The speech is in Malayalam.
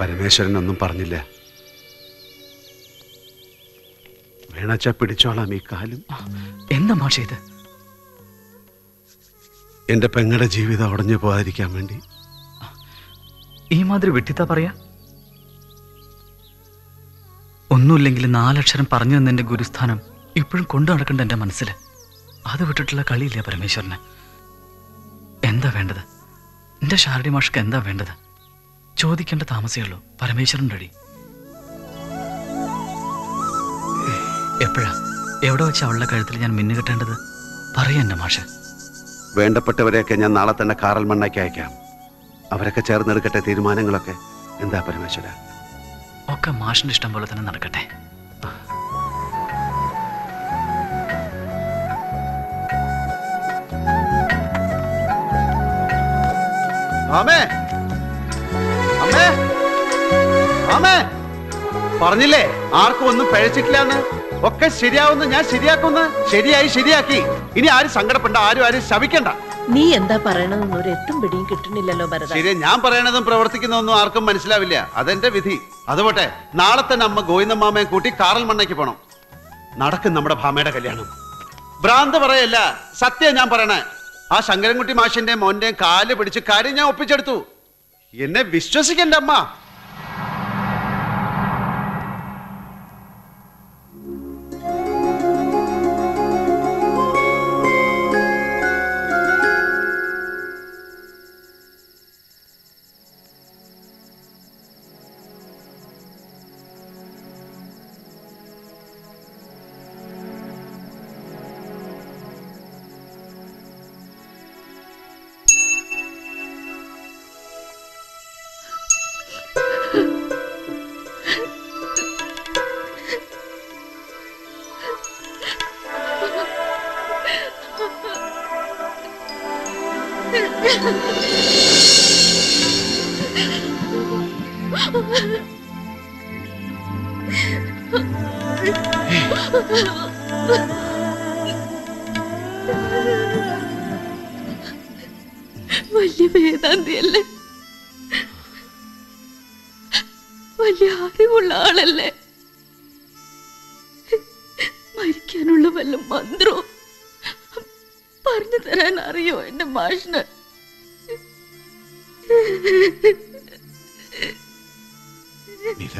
പരമേശ്വരനൊന്നും പറഞ്ഞില്ല. വേണച്ച പിടിച്ചോളാം ഈ കാലും. എന്താ മാഷ ഇത്? എന്റെ പെങ്ങളുടെ ജീവിതം ഉടഞ്ഞു പോകാതിരിക്കാൻ വേണ്ടി. ഈ മാതിരി വിട്ടിത്താ പറയാ? ഒന്നുമില്ലെങ്കിൽ 4 അക്ഷരം പറഞ്ഞു തന്ന എന്റെ ഗുരുസ്ഥാനം ഇപ്പോഴും കൊണ്ടു നടക്കണ്ട എന്റെ മനസ്സിൽ. അത് വിട്ടിട്ടുള്ള കളിയില്ല പരമേശ്വരന്. എന്താ വേണ്ടത്? എന്റെ ഷാരടി മാഷ്ക്ക് എന്താ വേണ്ടത്? ചോദിക്കേണ്ട താമസേ ഉള്ളൂ. പരമേശ്വരൻ റെഡി. എപ്പോഴാ എവിടെ വെച്ച് അവളുടെ കഴുത്തിൽ ഞാൻ മിന്നു കെട്ടേണ്ടത്? പറയാ എന്റെ മാഷ്. വേണ്ടപ്പെട്ടവരെയൊക്കെ ഞാൻ നാളെ തന്നെ കാറൽ മണ്ണയ്ക്ക് അയക്കാം. അവരൊക്കെ ചേർന്നെടുക്കട്ടെ തീരുമാനങ്ങളൊക്കെ. എന്താ പരമേശ്വര? ഒക്കെ മാഷിന്റെ ഇഷ്ടം പോലെ തന്നെ നടക്കട്ടെ. പറഞ്ഞില്ലേ ആർക്കും ഒന്നും പഴച്ചിട്ടില്ലാന്ന്. ഒക്കെ ശരിയാവുന്ന ഞാൻ ശരിയാക്കുന്ന്. ശരിയാക്കി. ഇനി ആരും സങ്കടപ്പെടണ്ട, ആരും ശപിക്കണ്ട. നീ എന്താ പറയണതെന്ന് ഒരു എത്തും പിടിയും കിട്ടുന്നില്ലല്ലോ ഭരത. ശരി, ഞാൻ പറയണതും പ്രവർത്തിക്കുന്നതൊന്നും ആർക്കും മനസ്സിലാവില്ല. അതെന്റെ വിധി. അതുപോട്ടെ, നാളെ തന്നെ അമ്മ ഗോവിന്ദമാമയെ കൂട്ടി കാറൽ മണ്ണയ്ക്ക് പോണം. നടക്കും നമ്മുടെ ഭാമയുടെ കല്യാണം. ഭ്രാന്ത് പറയല്ല, സത്യം ഞാൻ പറയണേ. ആ ശങ്കരൻകുട്ടി മാഷിന്റെ മോന്റെയും കാല് പിടിച്ച് കാര്യം ഞാൻ ഒപ്പിച്ചെടുത്തു. എന്നെ വിശ്വസിക്കണ്ട അമ്മ. വലിയ വേദാന്തിയല്ലേ, വലിയ അറിവുള്ള ആളല്ലേ. മരിക്കാനുള്ള വല്ല മന്ത്രവും പറഞ്ഞു തരാൻ അറിയോ എന്റെ മാഷിന്? നിത